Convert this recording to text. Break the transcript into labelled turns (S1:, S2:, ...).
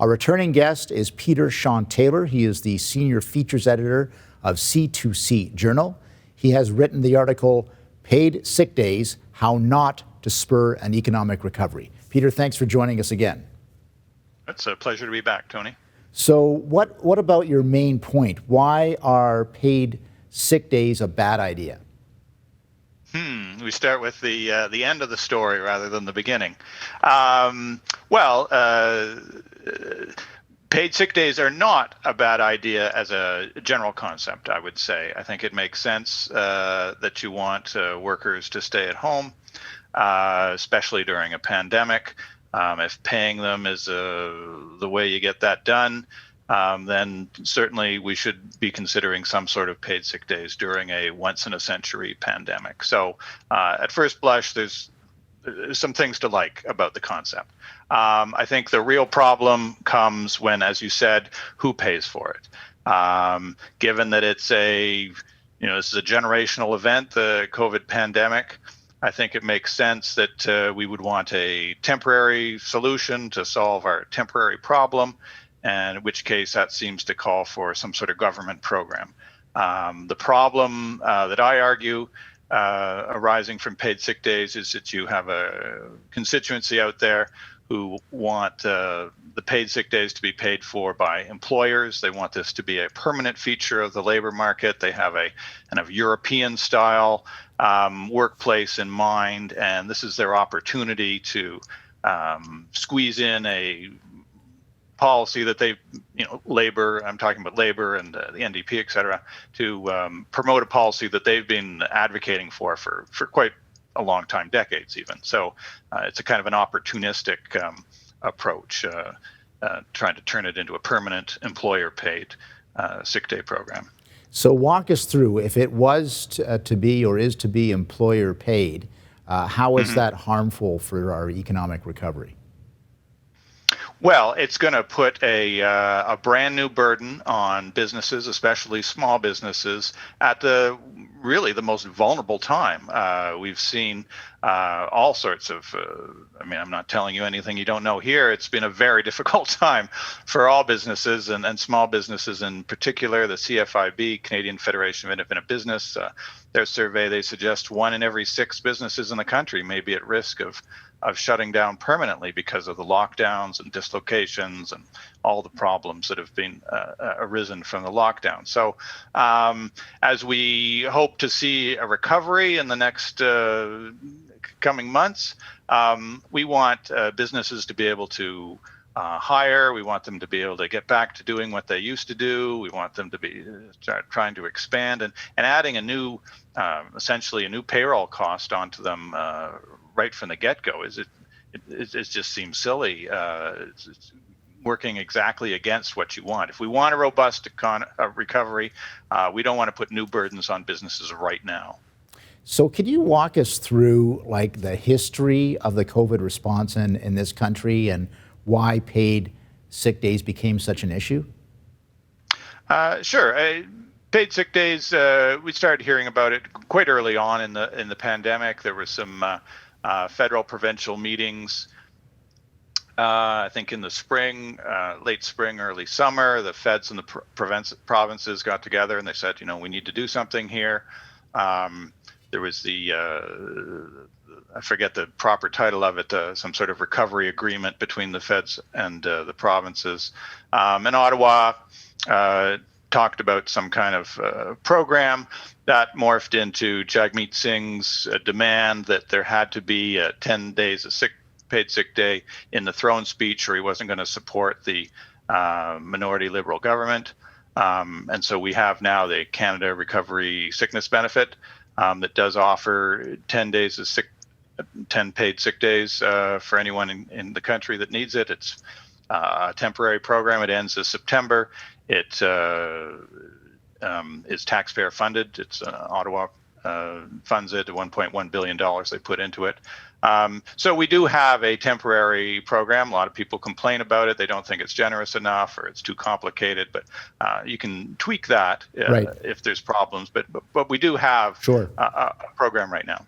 S1: Our returning guest is Shawn Taylor. He is the senior features editor of C2C Journal. He has written the article, Paid Sick Days, How Not to Spur an Economic Recovery. Peter, thanks for joining us again.
S2: It's a pleasure to be back, Tony.
S1: So what about your main point? Why are paid sick days a bad idea?
S2: We start with the end of the story rather than the beginning. Paid sick days are not a bad idea as a general concept, I would say. I think it makes sense that you want workers to stay at home, especially during a pandemic. If paying them is the way you get that done, then certainly we should be considering some sort of paid sick days during a once-in-a-century pandemic. So at first blush, there's some things to like about the concept. I think the real problem comes when, as you said, who pays for it? Given that it's this is a generational event, the COVID pandemic, I think it makes sense that we would want a temporary solution to solve our temporary problem, and in which case that seems to call for some sort of government program. The problem that I argue arising from paid sick days is that you have a constituency out there who want the paid sick days to be paid for by employers. They want this to be a permanent feature of the labor market. They have a kind of European style workplace in mind, and this is their opportunity to squeeze in a policy that they, labor, I'm talking about labor and the NDP, et cetera, to promote a policy that they've been advocating for quite a long time, decades even. So it's a kind of an opportunistic approach, trying to turn it into a permanent employer-paid sick day program.
S1: So walk us through, if it was to be or is to be employer paid, how is that harmful for our economic recovery?
S2: Well, it's going to put a brand new burden on businesses, especially small businesses, at really the most vulnerable time. We've seen all sorts of, I'm not telling you anything you don't know here. It's been a very difficult time for all businesses and small businesses in particular. The CFIB, Canadian Federation of Independent Business, their survey, they suggest 1 in every 6 businesses in the country may be at risk of shutting down permanently because of the lockdowns and dislocations and all the problems that have been arisen from the lockdown. So as we hope to see a recovery in the next coming months, we want businesses to be able to hire. We want them to be able to get back to doing what they used to do. We want them to be trying to expand and adding a new, essentially a new payroll cost onto them right from the get-go. It just seems silly. It's working exactly against what you want. If we want a robust recovery, we don't want to put new burdens on businesses right now.
S1: So could you walk us through the history of the COVID response in this country and why paid sick days became such an issue?
S2: Sure. Paid sick days, we started hearing about it quite early on in the pandemic. There were some federal provincial meetings, I think in the spring, late spring, early summer. The feds and the provinces got together and they said, we need to do something here. There was I forget the proper title of it, some sort of recovery agreement between the feds and the provinces. And Ottawa talked about some kind of program that morphed into Jagmeet Singh's demand that there had to be 10 days of paid sick day in the throne speech, or he wasn't going to support the minority Liberal government. And so we have now the Canada Recovery Sickness Benefit that does offer 10 days of 10 paid sick days for anyone in the country that needs it. It's a temporary program. It ends this September. It is taxpayer funded. It's Ottawa funds it, $1.1 billion they put into it. So we do have a temporary program. A lot of people complain about it. They don't think it's generous enough or it's too complicated, but you can tweak that
S1: right.
S2: if there's problems. But we do have
S1: sure.
S2: a program right now.